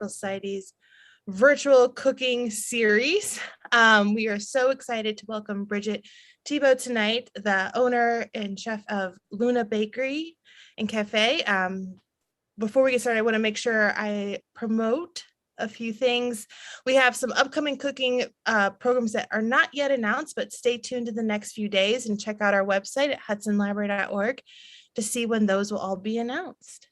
Society's virtual cooking series. We are so excited to welcome Bridget Thibeault tonight, the owner and chef of Luna Bakery and Cafe. Before we get started, I want to make sure I promote a few things. We have some upcoming cooking programs that are not yet announced, but stay tuned to the next few days and check out our website at hudsonlibrary.org to see when those will all be announced.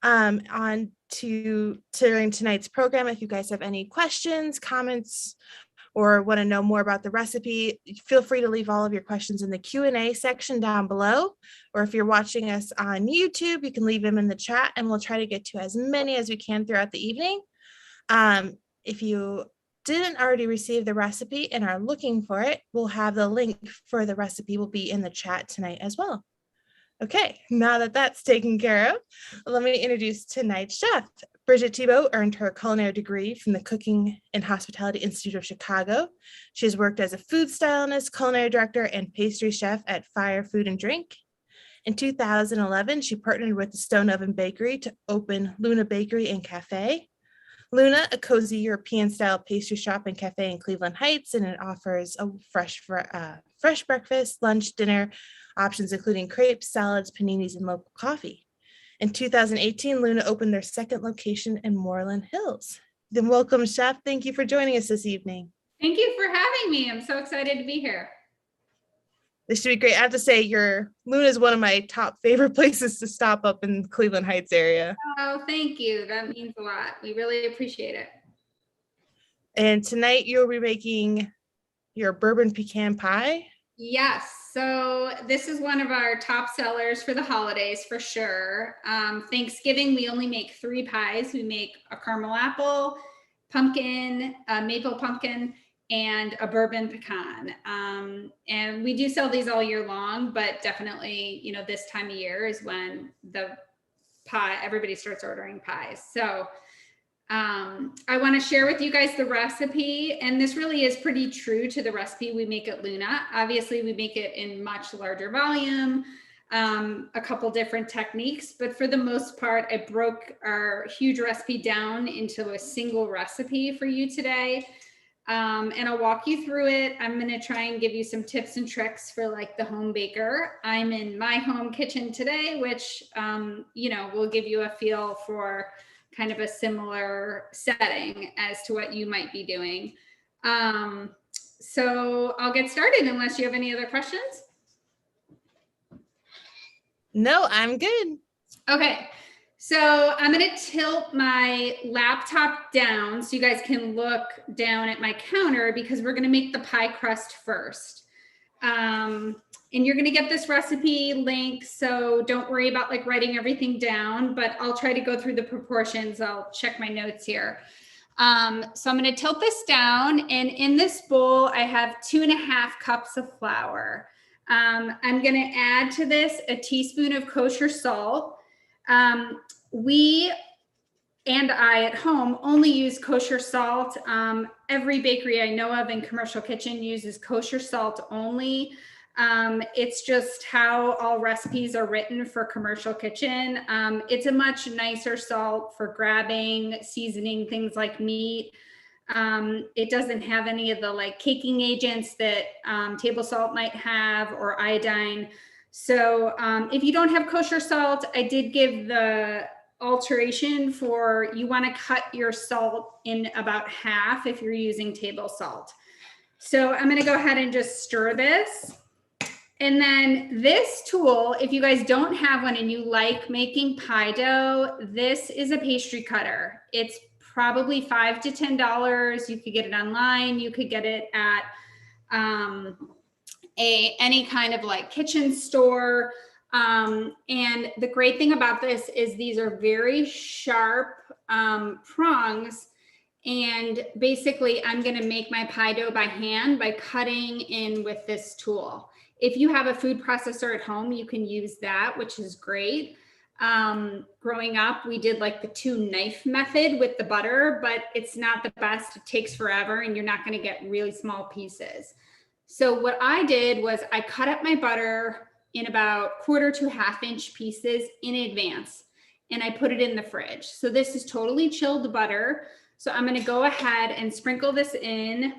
On to during tonight's program, if you guys have any questions, comments, or want to know more about the recipe, feel free to leave all of your questions in the Q&A section down below. Or if you're watching us on YouTube, you can leave them in the chat and we'll try to get to as many as we can throughout the evening. If you didn't already receive the recipe and are looking for it, we'll have the link for the recipe will be in the chat tonight as well. Okay, now that that's taken care of, let me introduce tonight's chef. Bridget Thibeault earned her culinary degree from the Cooking and Hospitality Institute of Chicago. She has worked as a food stylist, culinary director, and pastry chef at Fire Food and Drink. In 2011, she partnered with the Stone Oven Bakery to open Luna Bakery and Cafe. Luna, a cozy European-style pastry shop and cafe in Cleveland Heights, and it offers a fresh breakfast, lunch, dinner options, including crepes, salads, paninis, and local coffee. In 2018, Luna opened their second location in Moreland Hills. Then welcome, Chef. Thank you for joining us this evening. Thank you for having me. I'm so excited to be here. This should be great. I have to say, Luna is one of my top favorite places to stop up in the Cleveland Heights area. Oh, thank you. That means a lot. We really appreciate it. And tonight you'll be making your Bourbon Pecan Pie. Yes. So this is one of our top sellers for the holidays for sure. Thanksgiving, we only make 3 pies. We make a caramel apple, pumpkin, maple pumpkin, and a bourbon pecan. And we do sell these all year long, but definitely, this time of year is when everybody starts ordering pies. So I want to share with you guys the recipe, and this really is pretty true to the recipe we make at Luna. Obviously, we make it in much larger volume, a couple different techniques, but for the most part, I broke our huge recipe down into a single recipe for you today. And I'll walk you through it. I'm going to try and give you some tips and tricks for like the home baker. I'm in my home kitchen today, which, will give you a feel for kind of a similar setting as to what you might be doing. So I'll get started unless you have any other questions. No, I'm good. Okay. So I'm going to tilt my laptop down so you guys can look down at my counter because we're going to make the pie crust first. And you're going to get this recipe link, so don't worry about like writing everything down, but I'll try to go through the proportions. I'll check my notes here. So I'm going to tilt this down, and in this bowl, I have 2.5 cups of flour. I'm going to add to this a teaspoon of kosher salt. We and I at home only use kosher salt. Every bakery I know of in commercial kitchen uses kosher salt only. It's just how all recipes are written for commercial kitchen. It's a much nicer salt for grabbing, seasoning things like meat. It doesn't have any of the like caking agents that table salt might have, or iodine. So if you don't have kosher salt, I did give the alteration for you want to cut your salt in about half if you're using table salt. So I'm going to go ahead and just stir this. And then this tool, if you guys don't have one and you like making pie dough, this is a pastry cutter. It's probably $5 to $10. You could get it online. You could get it at any kind of like kitchen store. And the great thing about this is these are very sharp prongs. And basically I'm going to make my pie dough by hand by cutting in with this tool. If you have a food processor at home, you can use that, which is great. Growing up, we did like the 2-knife method with the butter, but it's not the best. It takes forever and you're not going to get really small pieces. So what I did was I cut up my butter in about 1/4 to 1/2 inch pieces in advance. and I put it in the fridge. So this is totally chilled butter. So I'm going to go ahead and sprinkle this in.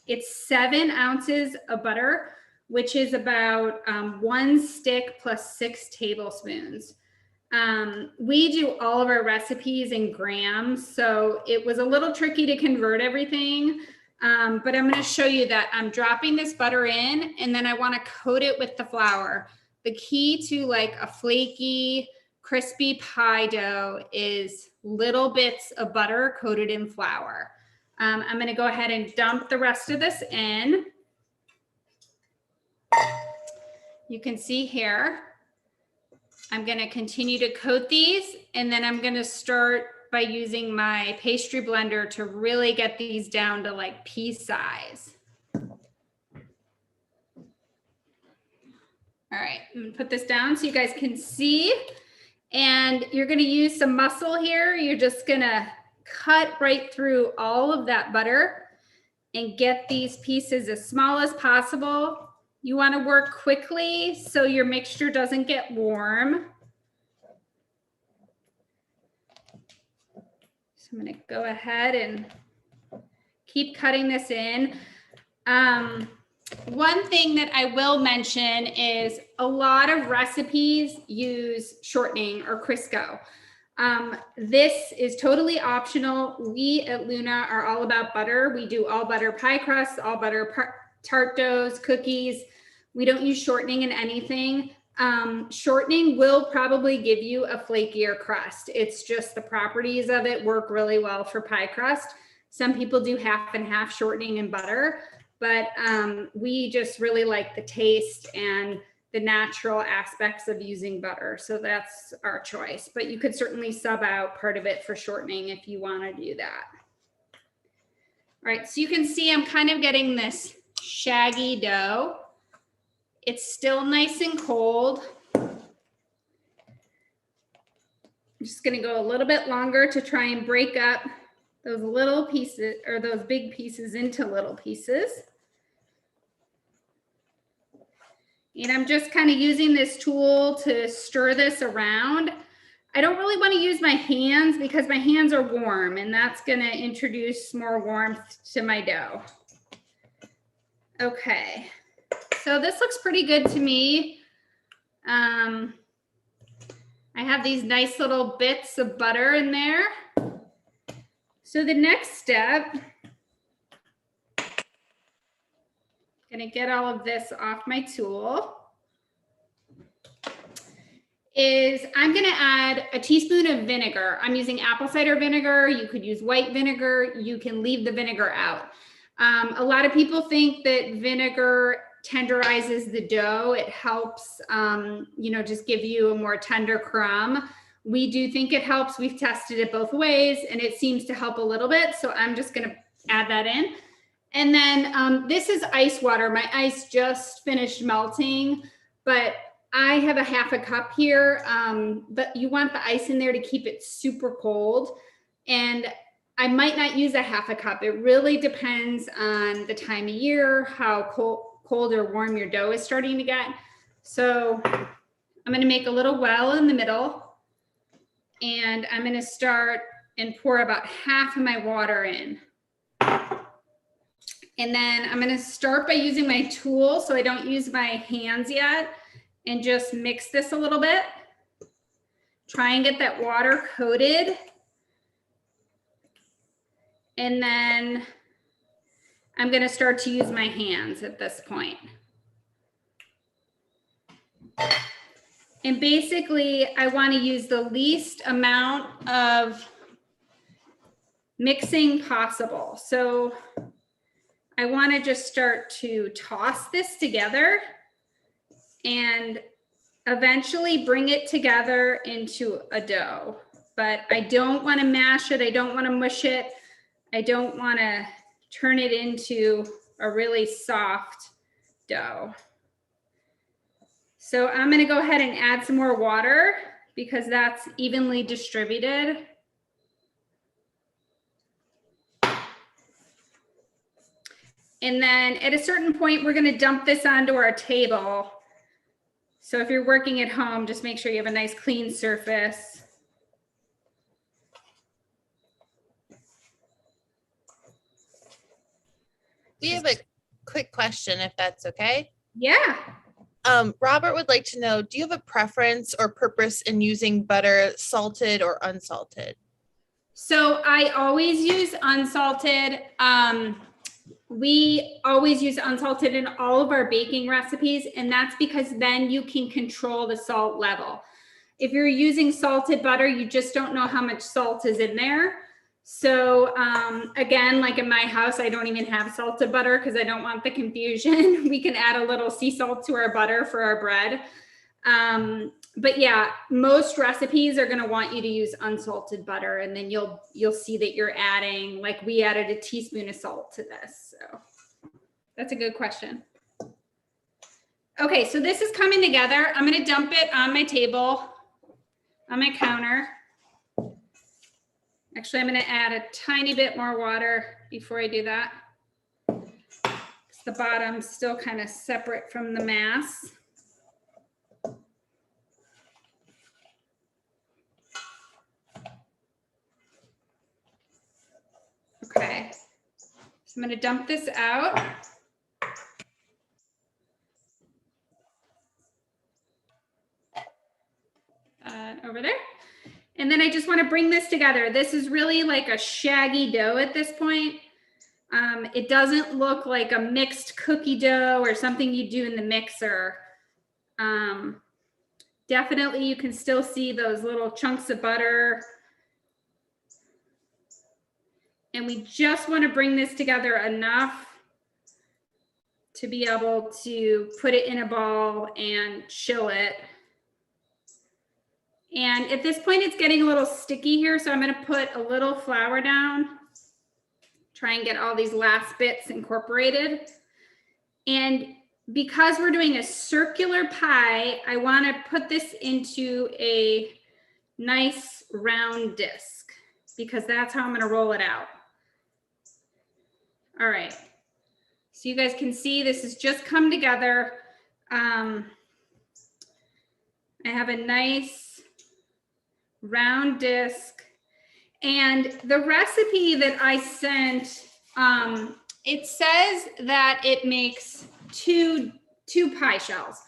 It's 7 ounces of butter, which is about 1 stick plus 6 tablespoons. We do all of our recipes in grams, so it was a little tricky to convert everything. But I'm going to show you that I'm dropping this butter in, and then I want to coat it with the flour. The key to like a flaky, crispy pie dough is little bits of butter coated in flour. I'm going to go ahead and dump the rest of this in. You can see here, I'm going to continue to coat these, and then I'm going to start by using my pastry blender to really get these down to like pea size. All right, I'm going to put this down so you guys can see. And you're going to use some muscle here. You're just going to cut right through all of that butter and get these pieces as small as possible. You want to work quickly so your mixture doesn't get warm. So I'm going to go ahead and keep cutting this in. One thing that I will mention is a lot of recipes use shortening or Crisco. This is totally optional. We at Luna are all about butter. We do all butter pie crusts, all butter tart doughs, cookies. We don't use shortening in anything. Shortening will probably give you a flakier crust. It's just the properties of it work really well for pie crust. Some people do half and half shortening and butter, but we just really like the taste and the natural aspects of using butter. So that's our choice, but you could certainly sub out part of it for shortening if you want to do that. All right, so you can see I'm kind of getting this shaggy dough. It's still nice and cold. I'm just going to go a little bit longer to try and break up those little pieces or those big pieces into little pieces. And I'm just kind of using this tool to stir this around. I don't really want to use my hands because my hands are warm, and that's going to introduce more warmth to my dough. Okay. So this looks pretty good to me. I have these nice little bits of butter in there. So the next step, I'm gonna get all of this off my tool, is I'm gonna add a teaspoon of vinegar. I'm using apple cider vinegar. You could use white vinegar. You can leave the vinegar out. A lot of people think that vinegar tenderizes the dough. It helps, just give you a more tender crumb. We do think it helps. We've tested it both ways, and it seems to help a little bit. So I'm just going to add that in. And then this is ice water. My ice just finished melting, but I have a half a cup here. But you want the ice in there to keep it super cold. And I might not use a half a cup. It really depends on the time of year, how cold or warm your dough is starting to get. So I'm going to make a little well in the middle, and I'm going to start and pour about half of my water in. And then I'm going to start by using my tool, so I don't use my hands yet, and just mix this a little bit. Try and get that water coated. And then I'm going to start to use my hands at this point. And basically, I want to use the least amount of mixing possible. So I want to just start to toss this together and eventually bring it together into a dough. But I don't want to mash it. I don't want to mush it. I don't want to turn it into a really soft dough. So I'm going to go ahead and add some more water because that's evenly distributed. And then at a certain point, we're going to dump this onto our table. So if you're working at home, just make sure you have a nice clean surface. We have a quick question, if that's okay. Yeah. Robert would like to know, do you have a preference or purpose in using butter salted or unsalted? So I always use unsalted. We always use unsalted in all of our baking recipes, and that's because then you can control the salt level. If you're using salted butter, you just don't know how much salt is in there. So again, like in my house, I don't even have salted butter because I don't want the confusion. We can add a little sea salt to our butter for our bread. But yeah, most recipes are going to want you to use unsalted butter, and then you'll see that you're adding, like we added a teaspoon of salt to this. So that's a good question. Okay, so this is coming together. I'm going to dump it on my table, on my counter. Actually, I'm going to add a tiny bit more water before I do that. The bottom's still kind of separate from the mass. Okay, so I'm going to dump this out. Over there. And then I just want to bring this together. This is really like a shaggy dough at this point. It doesn't look like a mixed cookie dough or something you do in the mixer. Definitely you can still see those little chunks of butter. And we just want to bring this together enough to be able to put it in a ball and chill it. And at this point, it's getting a little sticky here, so I'm going to put a little flour down, try and get all these last bits incorporated. And because we're doing a circular pie, I want to put this into a nice round disc because that's how I'm going to roll it out. All right, so you guys can see this has just come together. I have a nice round disc, and the recipe that I sent, it says that it makes two pie shells.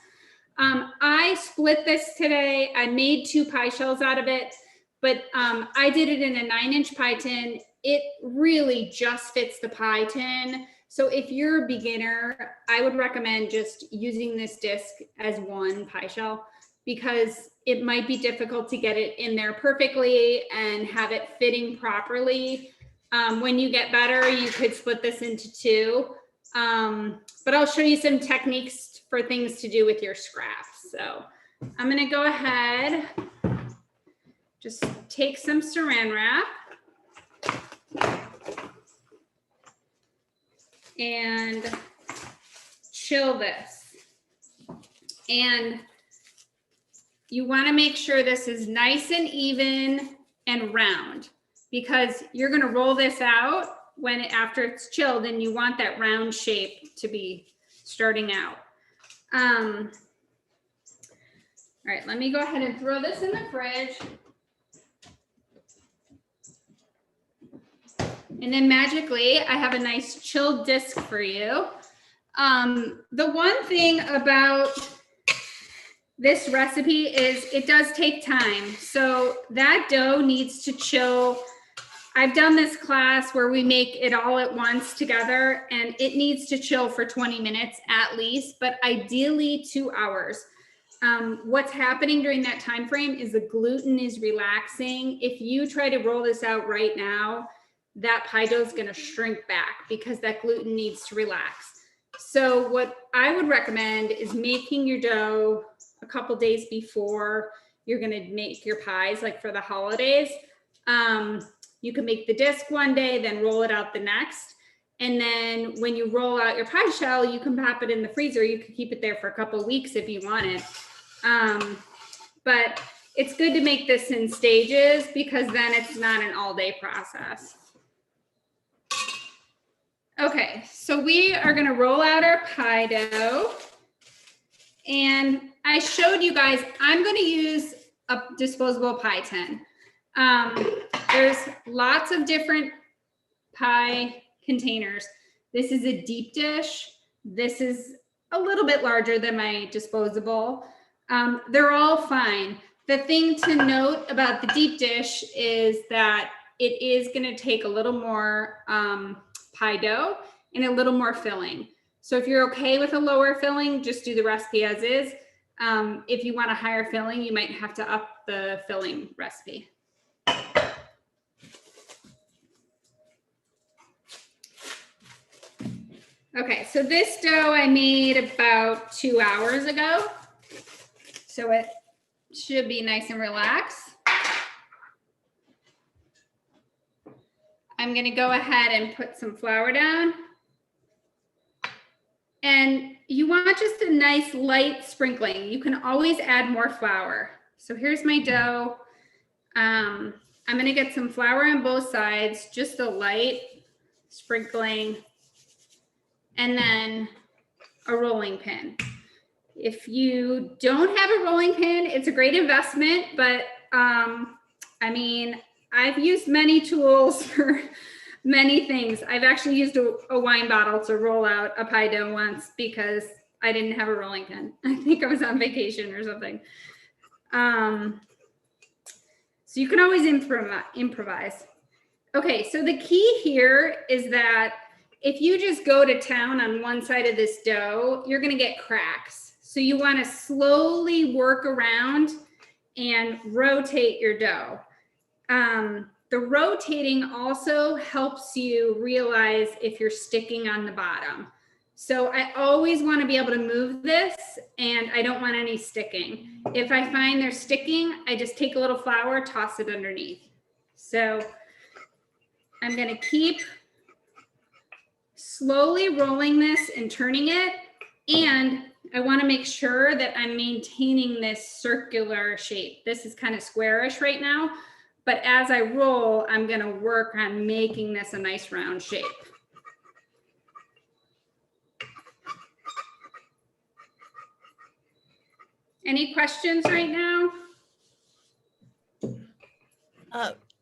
I split this today. I made 2 pie shells out of it, but I did it in a 9-inch pie tin. It really just fits the pie tin. So if you're a beginner, I would recommend just using this disc as 1 pie shell because it might be difficult to get it in there perfectly and have it fitting properly. When you get better, you could split this into 2. But I'll show you some techniques for things to do with your scraps. So I'm gonna go ahead, just take some saran wrap and chill this. And you want to make sure this is nice and even and round because you're going to roll this out after it's chilled, and you want that round shape to be starting out. All right, let me go ahead and throw this in the fridge. And then magically, I have a nice chilled disc for you. The one thing about this recipe is it does take time. So that dough needs to chill. I've done this class where we make it all at once together, and it needs to chill for 20 minutes at least, but ideally 2 hours. What's happening during that time frame is the gluten is relaxing. If you try to roll this out right now, that pie dough is going to shrink back because that gluten needs to relax. So what I would recommend is making your dough a couple days before you're going to make your pies, like for the holidays. You can make the disc one day, then roll it out the next. And then when you roll out your pie shell, you can pop it in the freezer. You can keep it there for a couple of weeks if you wanted. But it's good to make this in stages because then it's not an all-day process. Okay, so we are going to roll out our pie dough. And I showed you guys, I'm going to use a disposable pie tin. There's lots of different pie containers. This is a deep dish. This is a little bit larger than my disposable. They're all fine. The thing to note about the deep dish is that it is going to take a little more pie dough and a little more filling. So if you're okay with a lower filling, just do the recipe as is. If you want a higher filling, you might have to up the filling recipe. Okay, so this dough I made about 2 hours ago. So it should be nice and relaxed. I'm gonna go ahead and put some flour down. And you want just a nice light sprinkling. You can always add more flour. So here's my dough. I'm gonna get some flour on both sides, just a light sprinkling, and then a rolling pin. If you don't have a rolling pin, it's a great investment, but I mean, I've used many tools for many things. I've actually used a wine bottle to roll out a pie dough once because I didn't have a rolling pin. I think I was on vacation or something. So you can always improvise. Okay, so the key here is that if you just go to town on one side of this dough, you're gonna get cracks. So you wanna slowly work around and rotate your dough. The rotating also helps you realize if you're sticking on the bottom. So I always want to be able to move this, and I don't want any sticking. If I find they're sticking, I just take a little flour, toss it underneath. So I'm going to keep slowly rolling this and turning it, and I want to make sure that I'm maintaining this circular shape. This is kind of squarish right now. But as I roll, I'm gonna work on making this a nice round shape. Any questions right now?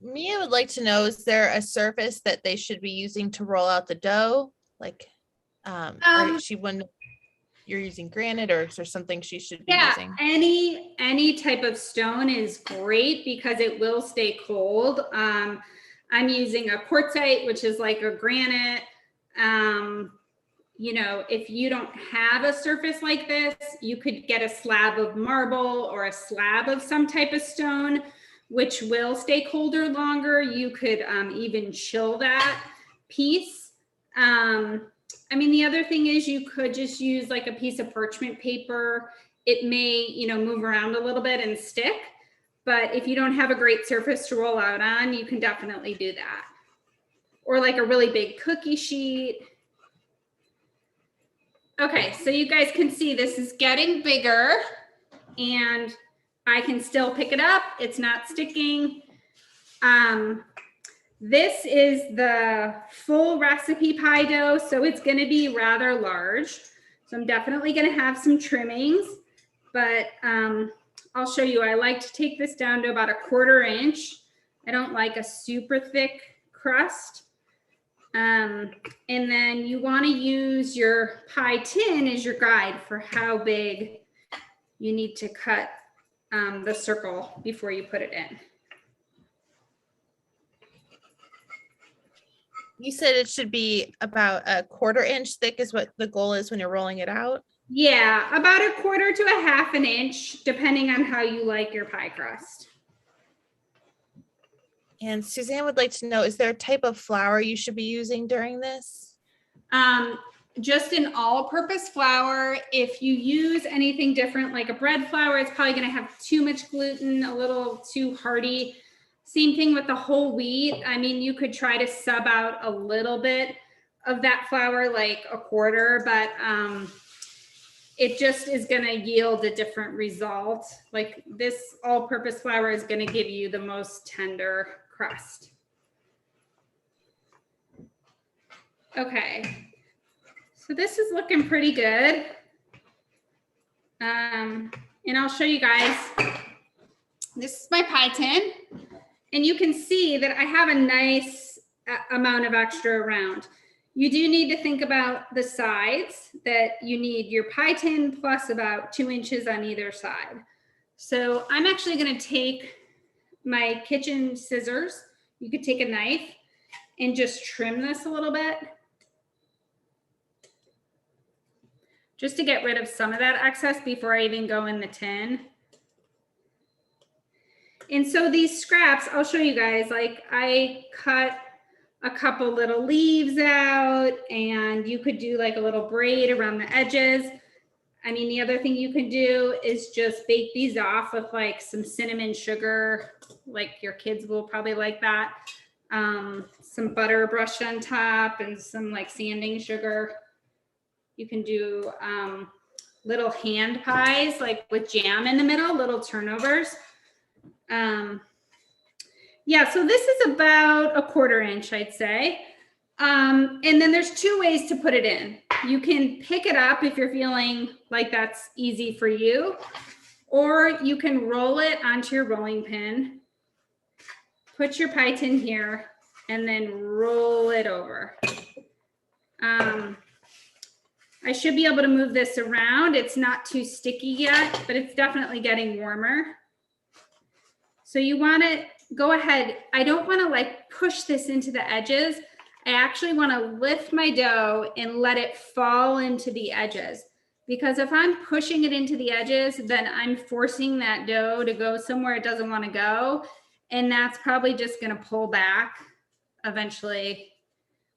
Mia would like to know, is there a surface that they should be using to roll out the dough? Like, or she wouldn't, you're using granite, or is there something she should be using? Any type of stone is great because it will stay cold. I'm using a quartzite, which is like a granite. You know, if you don't have a surface like this, you could get a slab of marble or a slab of some type of stone, which will stay colder longer. You could even chill that piece. I mean, the other thing is you could just use like a piece of parchment paper. It may, you know, move around a little bit and stick, but if you don't have a great surface to roll out on, you can definitely do that. Or like a really big cookie sheet. Okay, so you guys can see this is getting bigger and I can still pick it up. It's not sticking. This is the full recipe pie dough, so it's going to be rather large. So I'm definitely going to have some trimmings, but I'll show you. I like to take this down to about 1/4 inch. I don't like a super thick crust. And then you want to use your pie tin as your guide for how big you need to cut the circle before you put it in. You said it should be about 1/4 inch thick is what the goal is when you're rolling it out? Yeah, about 1/4 to 1/2 inch, depending on how you like your pie crust. And Suzanne would like to know, is there a type of flour you should be using during this? Just an all-purpose flour. If you use anything different, like a bread flour, it's probably going to have too much gluten, a little too hearty. Same thing with the whole wheat. I mean, you could try to sub out a little bit of that flour, like 1/4, but it just is going to yield a different result. Like this all-purpose flour is going to give you the most tender crust. Okay. So this is looking pretty good. And I'll show you guys. This is my pie tin. And you can see that I have a nice amount of extra around. You do need to think about the sides, that you need your pie tin plus about 2 inches on either side. So I'm actually going to take my kitchen scissors. You could take a knife and just trim this a little bit, just to get rid of some of that excess before I even go in the tin. And so these scraps, I'll show you guys, like I cut a couple little leaves out, and you could do like a little braid around the edges. I mean, the other thing you can do is just bake these off with like some cinnamon sugar, like your kids will probably like that. Some butter brushed on top and some like sanding sugar. You can do little hand pies, like with jam in the middle, little turnovers. Yeah, so this is about a 1/4 inch, I'd say. And then there's 2 ways to put it in. You can pick it up if you're feeling like that's easy for you, or you can roll it onto your rolling pin, put your pie tin here, and then roll it over. I should be able to move this around. It's not too sticky yet, but it's definitely getting warmer. So you want to go ahead. I don't want to like push this into the edges. I actually want to lift my dough and let it fall into the edges, because if I'm pushing it into the edges, then I'm forcing that dough to go somewhere it doesn't want to go. And that's probably just going to pull back eventually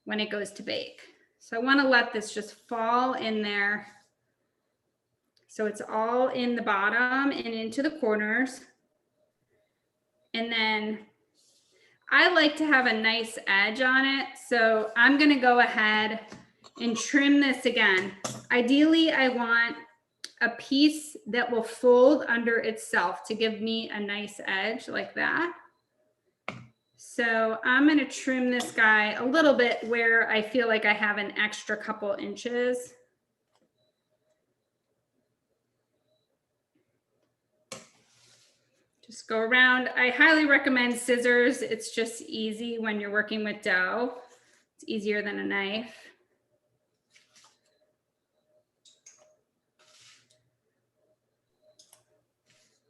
when it goes to bake. So I want to let this just fall in there. So it's all in the bottom and into the corners. And then I like to have a nice edge on it. So I'm going to go ahead and trim this again. Ideally, I want a piece that will fold under itself to give me a nice edge like that. So I'm going to trim this guy a little bit where I feel like I have an extra couple inches. Just go around. I highly recommend scissors. It's just easy when you're working with dough. It's easier than a knife.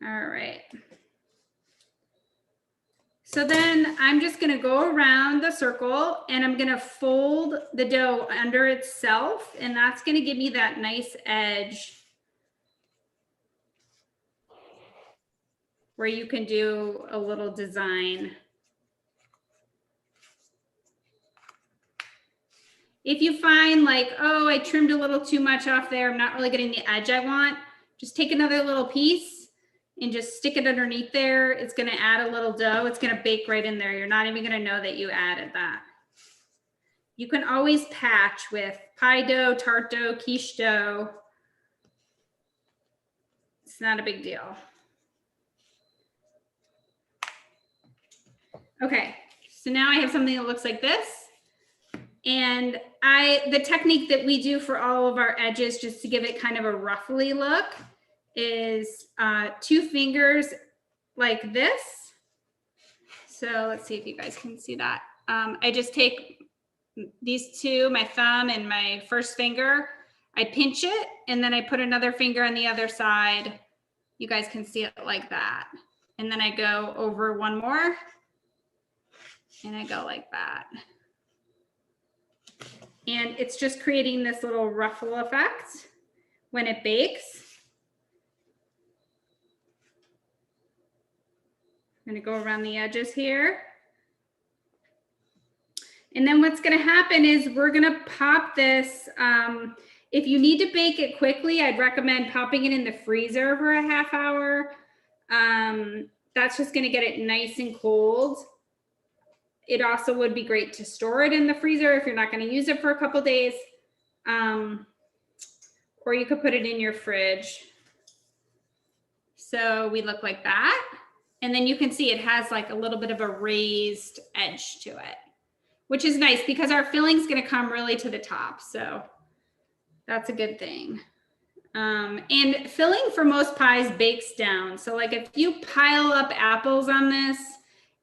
All right. So then I'm just going to go around the circle and I'm going to fold the dough under itself, and that's going to give me that nice edge where you can do a little design. If you find like, oh, I trimmed a little too much off there, I'm not really getting the edge I want, just take another little piece and just stick it underneath there. It's going to add a little dough. It's going to bake right in there. You're not even going to know that you added that. You can always patch with pie dough, tart dough, quiche dough. It's not a big deal. Okay, so now I have something that looks like this. And the technique that we do for all of our edges, just to give it kind of a ruffly look, is 2 fingers like this. So let's see if you guys can see that. I just take these 2, my thumb and my first finger, I pinch it, and then I put another finger on the other side. You guys can see it like that. And then I go over one more, and I go like that. And it's just creating this little ruffle effect when it bakes. I'm going to go around the edges here. And then what's going to happen is we're going to pop this. If you need to bake it quickly, I'd recommend popping it in the freezer for a half hour. That's just going to get it nice and cold. It also would be great to store it in the freezer if you're not going to use it for a couple days. Or you could put it in your fridge. So we look like that. And then you can see it has like a little bit of a raised edge to it, which is nice because our filling is going to come really to the top. So that's a good thing. And filling for most pies bakes down. So like if you pile up apples on this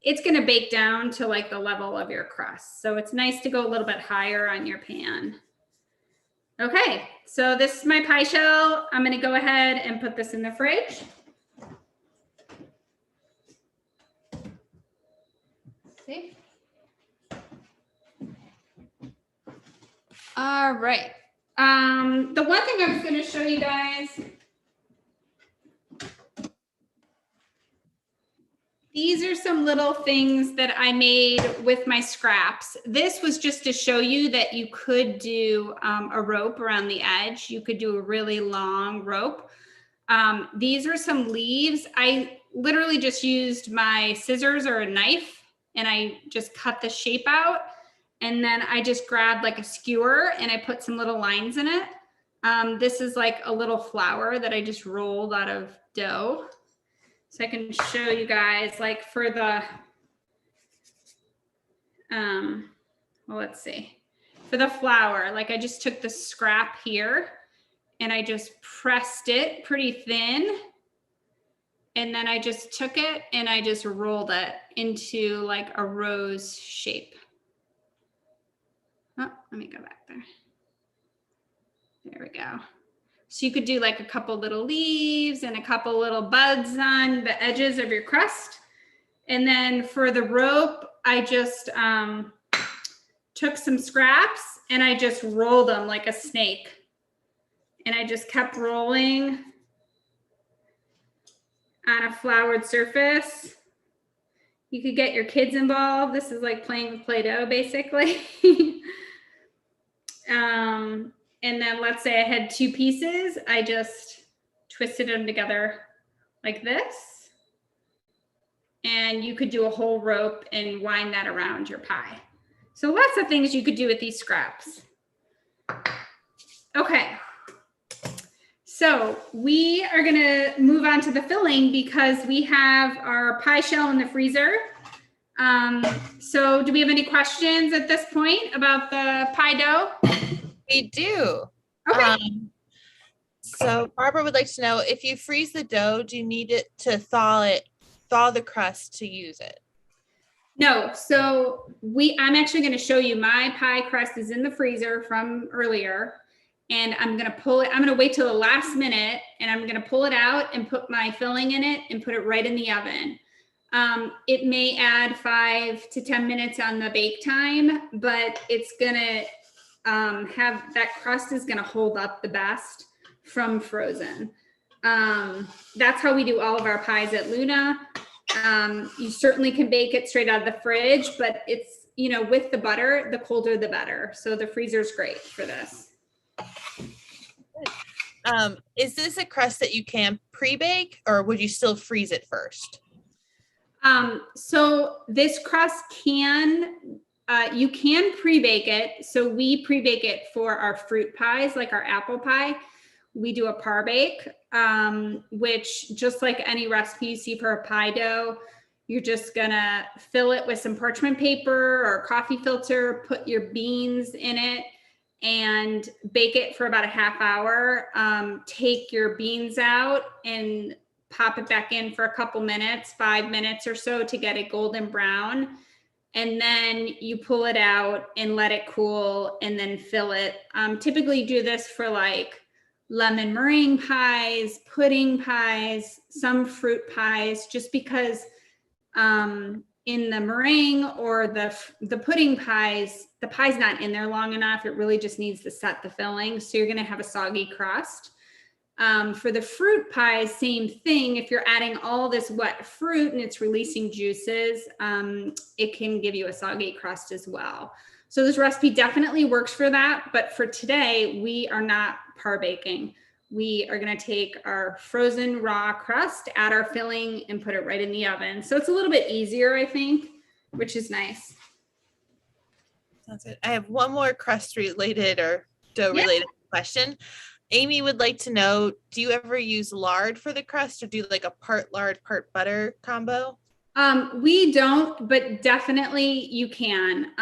it's going to bake down to like the level of your crust. So it's nice to go a little bit higher on your pan. Okay, so this is my pie shell. I'm going to go ahead and put this in the fridge. See? All right. The one thing I was going to show you guys, these are some little things that I made with my scraps. This was just to show you that you could do a rope around the edge. You could do a really long rope. These are some leaves. I literally just used my scissors or a knife and I just cut the shape out. And then I just grabbed like a skewer and I put some little lines in it. This is like a little flower that I just rolled out of dough. So I can show you guys like for the, well, let's see. For the flour, like I just took the scrap here and I just pressed it pretty thin. And then I just took it and I just rolled it into like a rose shape. Oh, let me go back there. There we go. So you could do like a couple little leaves and a couple little buds on the edges of your crust. And then for the rope, I just took some scraps and I just rolled them like a snake. And I just kept rolling on a floured surface. You could get your kids involved. This is like playing with Play-Doh, basically. And then let's say I had two pieces. I just twisted them together like this. And you could do a whole rope and wind that around your pie. So lots of things you could do with these scraps. Okay. So we are gonna move on to the filling because we have our pie shell in the freezer. So do we have any questions at this point about the pie dough? We do. Okay. So Barbara would like to know, if you freeze the dough, do you need it to thaw the crust to use it? No, so I'm actually going to show you my pie crust is in the freezer from earlier, and I'm going to pull it. I'm going to wait till the last minute and I'm going to pull it out and put my filling in it and put it right in the oven. It may add 5 to 10 minutes on the bake time, but it's going to have that crust is going to hold up the best from frozen. That's how we do all of our pies at Luna. You certainly can bake it straight out of the fridge, but it's, you know, with the butter, the colder the better. So the freezer's great for this. Is this a crust that you can pre-bake, or would you still freeze it first? So this crust you can pre-bake it. So we pre-bake it for our fruit pies, like our apple pie. We do a par bake, which just like any recipe you see for a pie dough, you're just gonna fill it with some parchment paper or coffee filter, put your beans in it and bake it for about a half hour. Take your beans out and pop it back in for a couple minutes, 5 minutes or so to get it golden brown. And then you pull it out and let it cool and then fill it. Typically you do this for like lemon meringue pies, pudding pies, some fruit pies, just because in the meringue or the pudding pies, the pie's not in there long enough. It really just needs to set the filling. So you're gonna have a soggy crust. For the fruit pies, same thing. If you're adding all this wet fruit and it's releasing juices, it can give you a soggy crust as well. So this recipe definitely works for that. But for today, we are not par baking. We are going to take our frozen raw crust, add our filling, and put it right in the oven. So it's a little bit easier, I think, which is nice. Sounds good. I have one more crust related or dough related question. Amy would like to know, do you ever use lard for the crust, or do like a part lard, part butter combo? We don't, but definitely you can.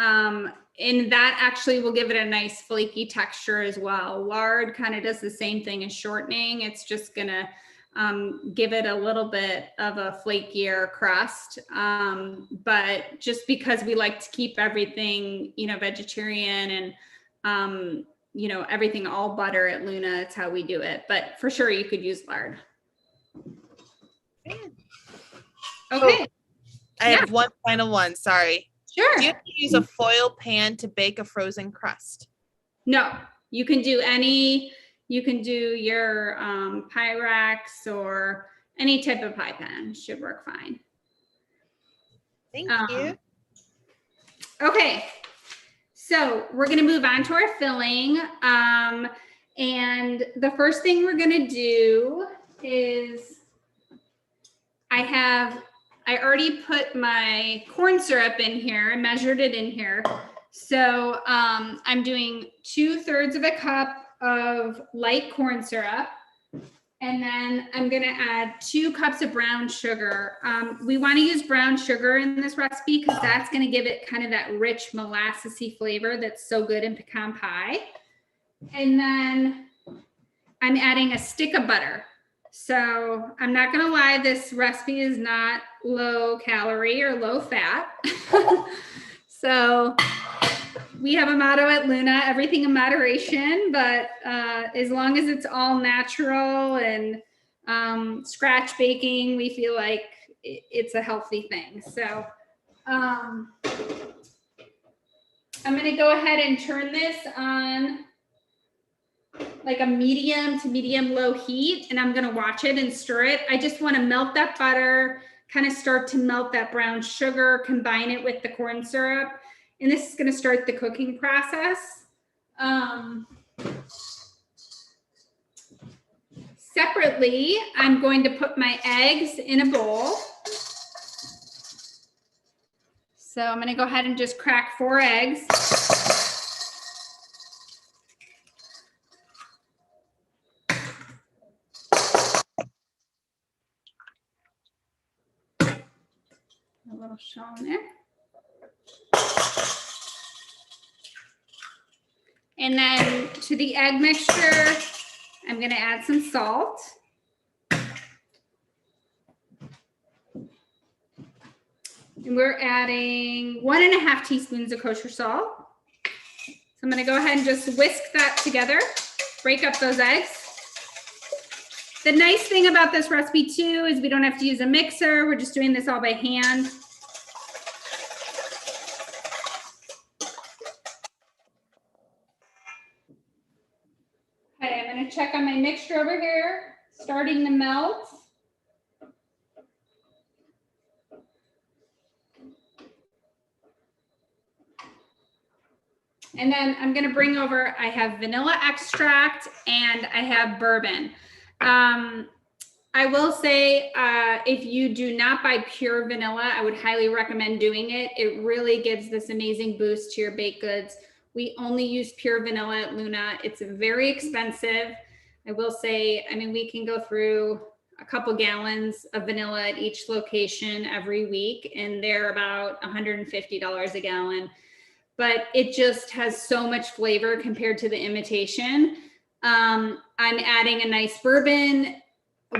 And that actually will give it a nice flaky texture as well. Lard kind of does the same thing as shortening. It's just gonna give it a little bit of a flakier crust. But just because we like to keep everything, you know, vegetarian and, you know, everything all butter at Luna, it's how we do it. But for sure, you could use lard. Okay. I have one final one. Sorry. Sure. Do you have to use a foil pan to bake a frozen crust? No, you can do your Pyrex or any type of pie pan should work fine. Thank you. Okay, so we're gonna move on to our filling. And the first thing we're gonna do is I already put my corn syrup in here, I measured it in here. So I'm doing 2/3 of a cup of light corn syrup. And then I'm gonna add 2 cups of brown sugar. We wanna use brown sugar in this recipe because that's gonna give it kind of that rich molassesy flavor that's so good in pecan pie. And then I'm adding a stick of butter. So I'm not gonna lie, this recipe is not low calorie or low fat. So we have a motto at Luna, everything in moderation, but as long as it's all natural and scratch baking, we feel like it's a healthy thing. So I'm gonna go ahead and turn this on like a medium to medium low heat, and I'm gonna watch it and stir it. I just wanna melt that butter, kind of start to melt that brown sugar, combine it with the corn syrup. And this is gonna start the cooking process. Separately, I'm going to put my eggs in a bowl. So I'm gonna go ahead and just crack 4 eggs. A little shell in there. And then to the egg mixture, I'm gonna add some salt. And we're adding 1.5 teaspoons of kosher salt. So I'm gonna go ahead and just whisk that together, break up those eggs. The nice thing about this recipe too is we don't have to use a mixer. We're just doing this all by hand. Okay, I'm gonna check on my mixture over here, starting to melt. And then I'm gonna bring over, I have vanilla extract and I have bourbon. I will say, if you do not buy pure vanilla, I would highly recommend doing it. It really gives this amazing boost to your baked goods. We only use pure vanilla at Luna. It's very expensive. I will say, I mean, we can go through a couple gallons of vanilla at each location every week, and they're about $150 a gallon. But it just has so much flavor compared to the imitation. I'm adding a nice bourbon.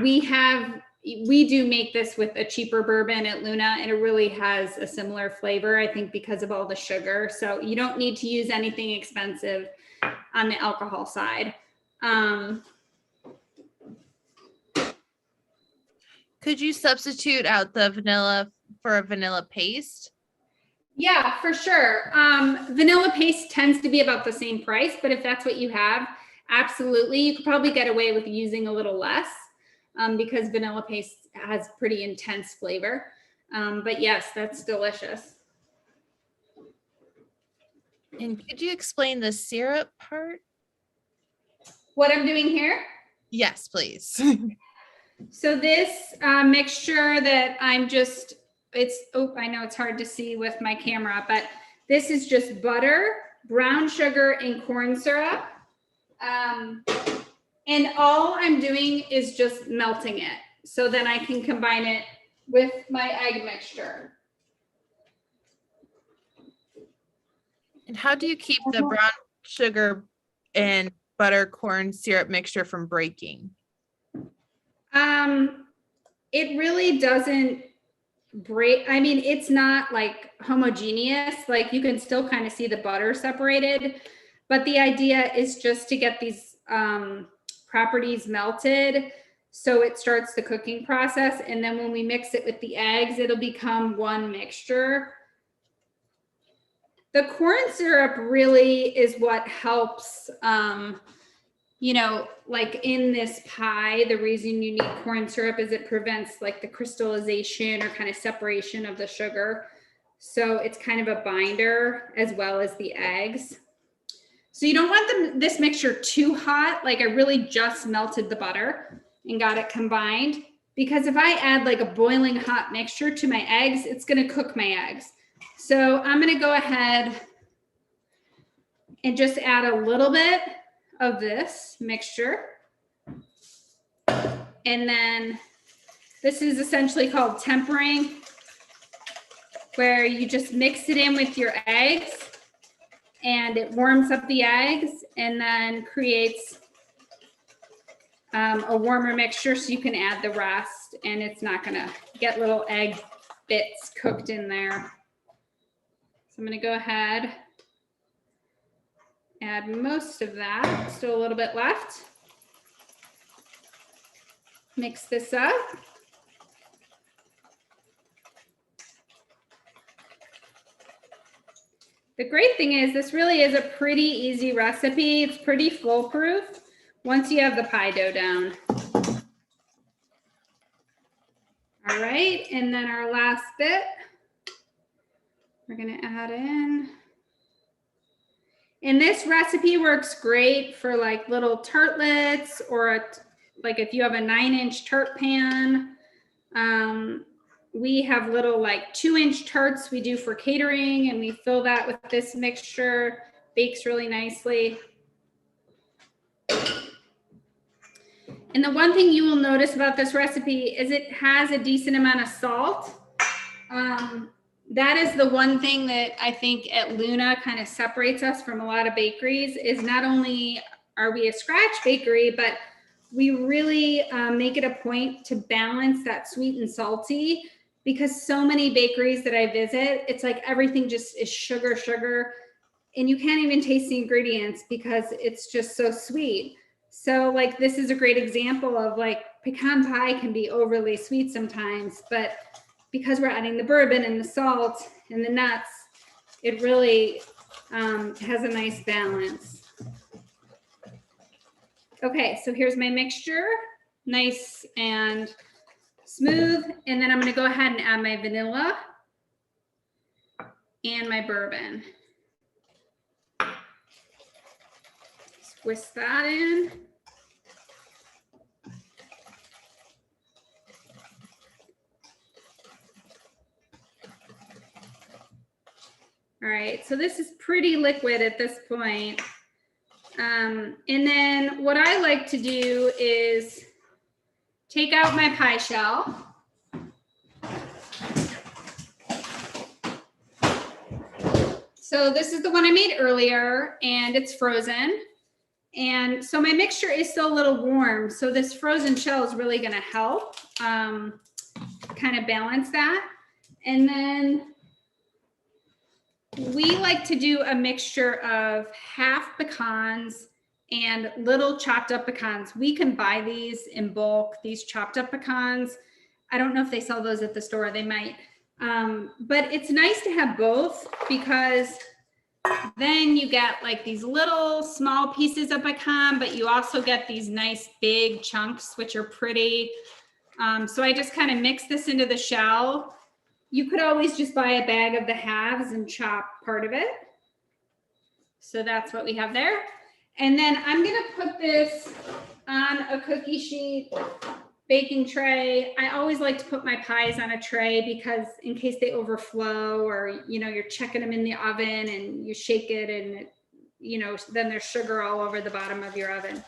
We do make this with a cheaper bourbon at Luna, and it really has a similar flavor, I think, because of all the sugar. So you don't need to use anything expensive on the alcohol side. Could you substitute out the vanilla for a vanilla paste? Yeah, for sure. Vanilla paste tends to be about the same price, but if that's what you have, absolutely. You could probably get away with using a little less because vanilla paste has pretty intense flavor. But yes, that's delicious. And could you explain the syrup part? What I'm doing here? Yes, please. So this mixture that I'm just, I know it's hard to see with my camera, but this is just butter, brown sugar, and corn syrup. And all I'm doing is just melting it. So then I can combine it with my egg mixture. And how do you keep the brown sugar and butter corn syrup mixture from breaking? It really doesn't break. I mean, it's not like homogeneous. Like you can still kind of see the butter separated, but the idea is just to get these properties melted. So it starts the cooking process. And then when we mix it with the eggs, it'll become one mixture. The corn syrup really is what helps, you know, like in this pie, the reason you need corn syrup is it prevents like the crystallization or kind of separation of the sugar. So it's kind of a binder as well as the eggs. So you don't want this mixture too hot. Like I really just melted the butter and got it combined, because if I add like a boiling hot mixture to my eggs, it's going to cook my eggs. So I'm going to go ahead and just add a little bit of this mixture. And then this is essentially called tempering, where you just mix it in with your eggs and it warms up the eggs and then creates a warmer mixture, so you can add the rest and it's not going to get little egg bits cooked in there. So I'm going to go ahead, add most of that, still a little bit left. Mix this up. The great thing is this really is a pretty easy recipe. It's pretty foolproof once you have the pie dough down. All right, and then our last bit, we're gonna add in. And this recipe works great for like little tartlets, or like if you have a 9-inch tart pan. We have little like 2-inch tarts we do for catering, and we fill that with this mixture. Bakes really nicely. And the one thing you will notice about this recipe is it has a decent amount of salt. That is the one thing that I think at Luna kind of separates us from a lot of bakeries, is not only are we a scratch bakery, but we really make it a point to balance that sweet and salty, because so many bakeries that I visit, it's like everything just is sugar, sugar, and you can't even taste the ingredients because it's just so sweet. So like this is a great example of like pecan pie can be overly sweet sometimes, but because we're adding the bourbon and the salt and the nuts, it really has a nice balance. Okay, so here's my mixture, nice and smooth. And then I'm gonna go ahead and add my vanilla and my bourbon. Whisk that in. All right, so this is pretty liquid at this point. And then what I like to do is take out my pie shell. So this is the one I made earlier, and it's frozen. And so my mixture is still a little warm. So this frozen shell is really going to help kind of balance that. And then we like to do a mixture of half pecans and little chopped up pecans. We can buy these in bulk, these chopped up pecans. I don't know if they sell those at the store, they might. But it's nice to have both, because then you get like these little small pieces of pecan, but you also get these nice big chunks, which are pretty. So I just kind of mix this into the shell. You could always just buy a bag of the halves and chop part of it. So that's what we have there. And then I'm gonna put this on a cookie sheet baking tray. I always like to put my pies on a tray, because in case they overflow, or you know, you're checking them in the oven and you shake it and it, you know, then there's sugar all over the bottom of your oven.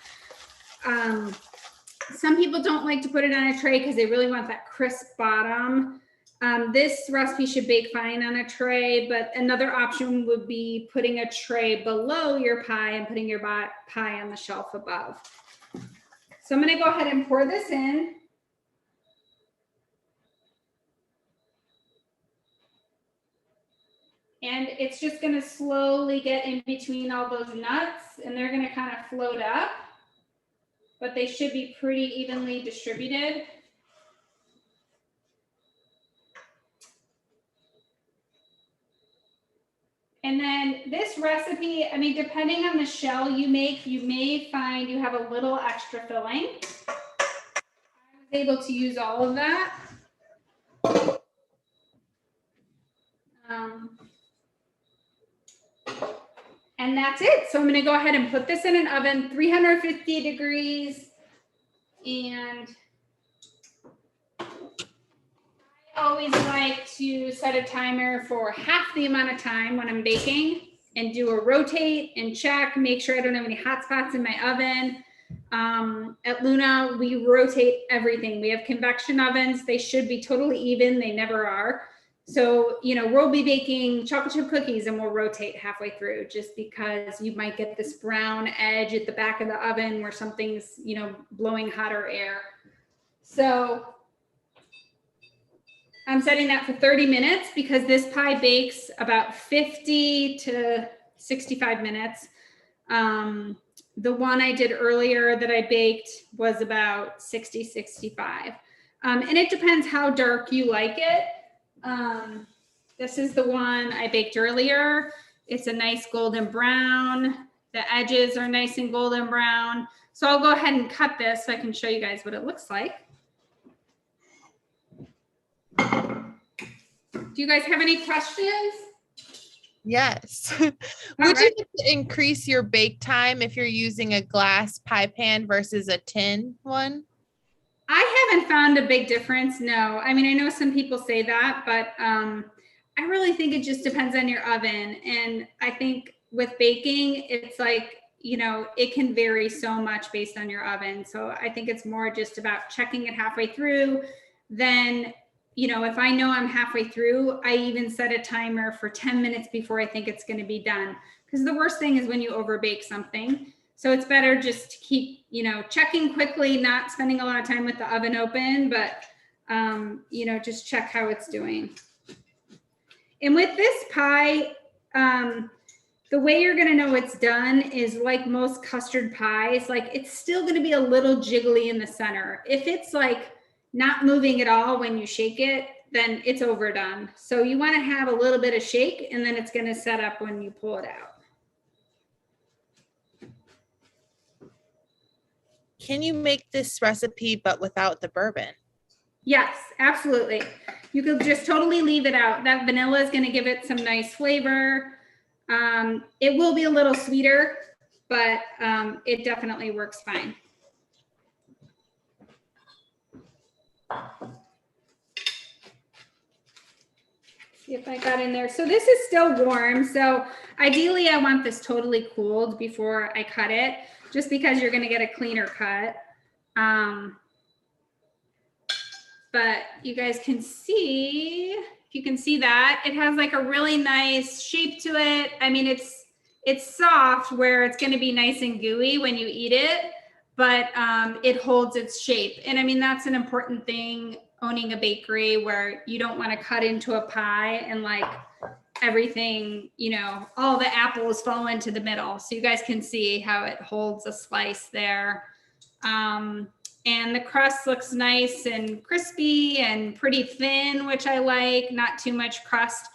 Some people don't like to put it on a tray because they really want that crisp bottom. This recipe should bake fine on a tray, but another option would be putting a tray below your pie and putting your pie on the shelf above. So I'm going to go ahead and pour this in. And it's just gonna slowly get in between all those nuts, and they're gonna kind of float up, but they should be pretty evenly distributed. And then this recipe, I mean, depending on the shell you make, you may find you have a little extra filling. I was able to use all of that. And that's it. So I'm going to go ahead and put this in an oven, 350 degrees. And I always like to set a timer for half the amount of time when I'm baking and do a rotate and check, make sure I don't have any hot spots in my oven. At Luna, we rotate everything. We have convection ovens. They should be totally even. They never are. So, you know, we'll be baking chocolate chip cookies and we'll rotate halfway through just because you might get this brown edge at the back of the oven where something's, you know, blowing hotter air. So I'm setting that for 30 minutes because this pie bakes about 50 to 65 minutes. The one I did earlier that I baked was about 60, 65. And it depends how dark you like it. This is the one I baked earlier. It's a nice golden brown. The edges are nice and golden brown. So I'll go ahead and cut this so I can show you guys what it looks like. Do you guys have any questions? Yes. Would you increase your bake time if you're using a glass pie pan versus a tin one? I haven't found a big difference. No. I mean, I know some people say that, but I really think it just depends on your oven. And I think with baking, it's like, you know, it can vary so much based on your oven. So I think it's more just about checking it halfway through. Then, you know, if I know I'm halfway through, I even set a timer for 10 minutes before I think it's going to be done. Because the worst thing is when you overbake something. So it's better just to keep, you know, checking quickly, not spending a lot of time with the oven open, but, you know, just check how it's doing. And with this pie, the way you're going to know it's done is like most custard pies, like it's still going to be a little jiggly in the center. If it's like not moving at all when you shake it, then it's overdone. So you want to have a little bit of shake and then it's going to set up when you pull it out. Can you make this recipe but without the bourbon? Yes, absolutely. You could just totally leave it out. That vanilla is going to give it some nice flavor. It will be a little sweeter, but it definitely works fine. See if I got in there. So this is still warm. So ideally I want this totally cooled before I cut it, just because you're going to get a cleaner cut. But you guys can see, if you can see that, it has like a really nice shape to it. I mean, it's soft where it's going to be nice and gooey when you eat it, but it holds its shape. And I mean, that's an important thing owning a bakery where you don't want to cut into a pie and like everything, you know, all the apples fall into the middle. So you guys can see how it holds a slice there. And the crust looks nice and crispy and pretty thin, which I like, not too much crust.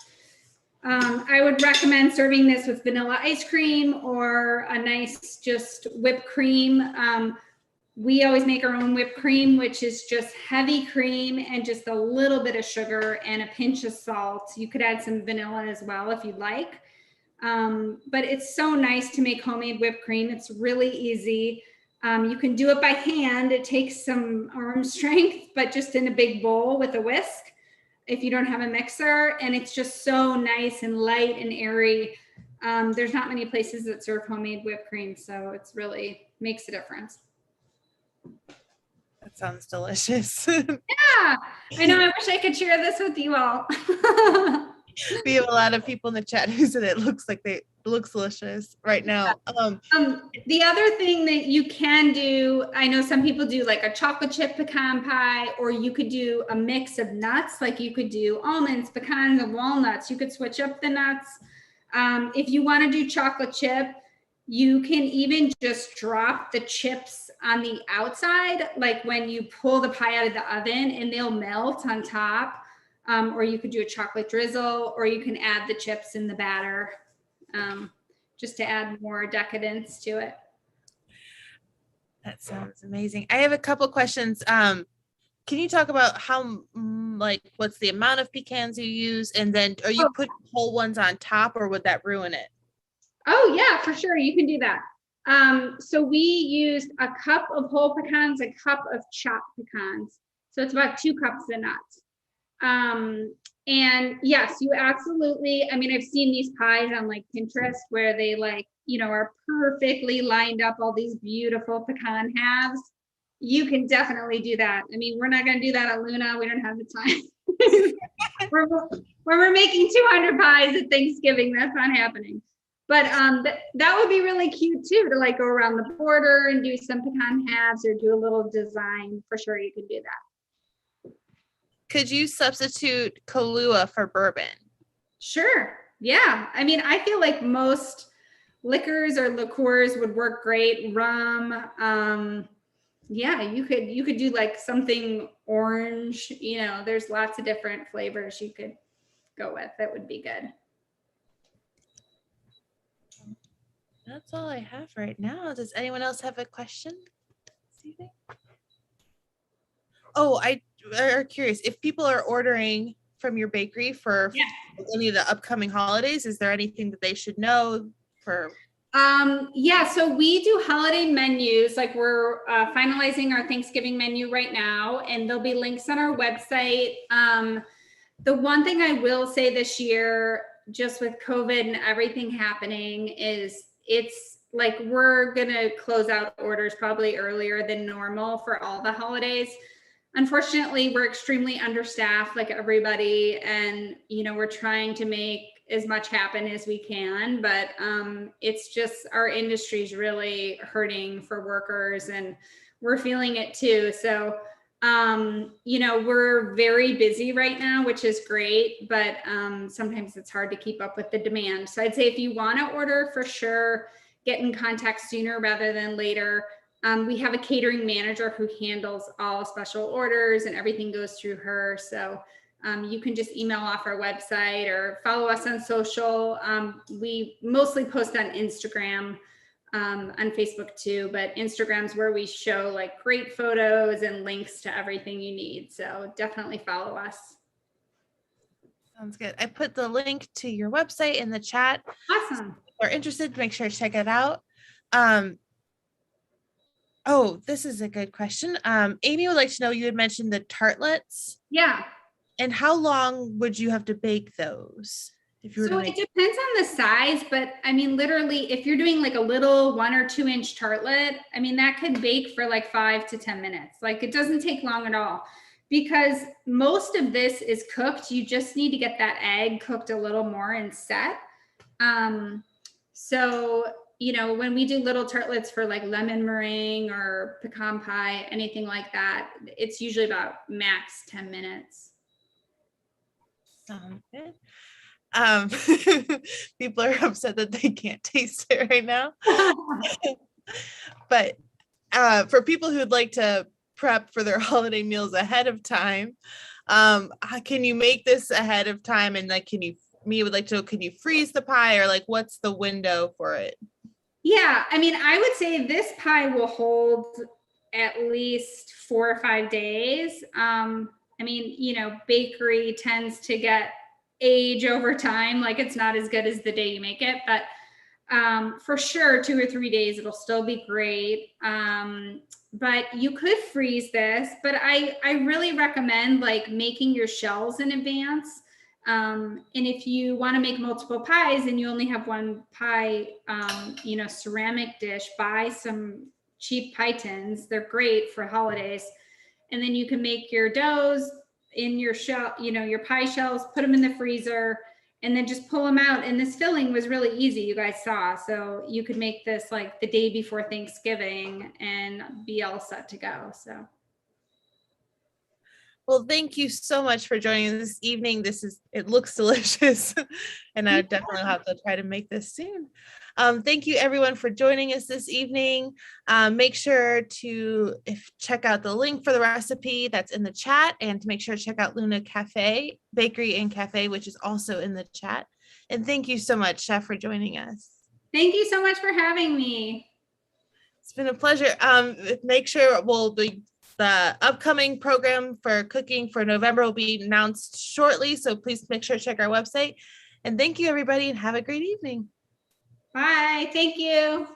I would recommend serving this with vanilla ice cream or a nice just whipped cream. We always make our own whipped cream, which is just heavy cream and just a little bit of sugar and a pinch of salt. You could add some vanilla as well if you'd like. But it's so nice to make homemade whipped cream. It's really easy. You can do it by hand. It takes some arm strength, but just in a big bowl with a whisk if you don't have a mixer. And it's just so nice and light and airy. There's not many places that serve homemade whipped cream, so it's really makes a difference. That sounds delicious. Yeah, I know. I wish I could share this with you all. We have a lot of people in the chat who said it looks delicious right now. The other thing that you can do, I know some people do like a chocolate chip pecan pie, or you could do a mix of nuts. Like you could do almonds, pecans, and walnuts. You could switch up the nuts. If you want to do chocolate chip, you can even just drop the chips on the outside, like when you pull the pie out of the oven, and they'll melt on top. Or you could do a chocolate drizzle, or you can add the chips in the batter, just to add more decadence to it. That sounds amazing. I have a couple questions. Can you talk about how, what's the amount of pecans you use? And then are you putting whole ones on top, or would that ruin it? Oh yeah, for sure. You can do that. So we used a cup of whole pecans, a cup of chopped pecans. So it's about 2 cups of nuts. And yes, you absolutely, I mean, I've seen these pies on like Pinterest where they are perfectly lined up, all these beautiful pecan halves. You can definitely do that. I mean, we're not going to do that at Luna. We don't have the time. when we're making 200 pies at Thanksgiving, that's not happening. But that would be really cute too, to like go around the border and do some pecan halves or do a little design. For sure, you could do that. Could you substitute Kahlua for bourbon? Sure. Yeah. I mean, I feel like most liquors or liqueurs would work great. Rum. Yeah, you could do like something orange. There's lots of different flavors you could go with. That would be good. That's all I have right now. Does anyone else have a question? Oh, I are curious if people are ordering from your bakery for any of the upcoming holidays. Is there anything that they should know for? Yeah, so we do holiday menus. Like we're finalizing our Thanksgiving menu right now, and there'll be links on our website. The one thing I will say this year, just with COVID and everything happening, is it's like we're gonna close out orders probably earlier than normal for all the holidays. Unfortunately, we're extremely understaffed, like everybody, and we're trying to make as much happen as we can, but it's just our industry's really hurting for workers, and we're feeling it too. So we're very busy right now, which is great, but sometimes it's hard to keep up with the demand. So I'd say if you want to order, for sure, get in contact sooner rather than later. We have a catering manager who handles all special orders, and everything goes through her. So you can just email off our website or follow us on social. We mostly post on Instagram, on Facebook too, but Instagram's where we show like great photos and links to everything you need. So definitely follow us. Sounds good. I put the link to your website in the chat. Awesome. If you're interested, make sure to check it out. Oh, this is a good question. Amy would like to know, you had mentioned the tartlettes. Yeah. And how long would you have to bake those? If you were So it depends on the size, but I mean, literally, if you're doing like a little 1 or 2 inch tartlet, I mean, that could bake for like 5 to 10 minutes. Like it doesn't take long at all, because most of this is cooked. You just need to get that egg cooked a little more and set. So when we do little tartlets for like lemon meringue or pecan pie, anything like that, it's usually about max 10 minutes. Sounds good. People are upset that they can't taste it right now. But for people who'd like to prep for their holiday meals ahead of time, can you make this ahead of time? And like, can you freeze the pie, or like, what's the window for it? Yeah, I mean, I would say this pie will hold at least 4 or 5 days. I mean, bakery tends to get age over time. Like it's not as good as the day you make it, but for sure 2 or 3 days, it'll still be great. But you could freeze this, but I really recommend like making your shells in advance. And if you want to make multiple pies and you only have one pie, ceramic dish, buy some cheap pie tins. They're great for holidays. And then you can make your doughs in your shell, your pie shells, put them in the freezer. and then just pull them out. And this filling was really easy, you guys saw. So you could make this like the day before Thanksgiving and be all set to go. So. Well, thank you so much for joining us this evening. It looks delicious, and I definitely have to try to make this soon. Thank you everyone for joining us this evening. Make sure to check out the link for the recipe that's in the chat, and to make sure to check out Luna Cafe, Bakery and Cafe, which is also in the chat. And thank you so much, Chef, for joining us. Thank you so much for having me. It's been a pleasure. Make sure the upcoming program for cooking for November will be announced shortly. So please make sure to check our website. And thank you, everybody, and have a great evening. Bye. Thank you.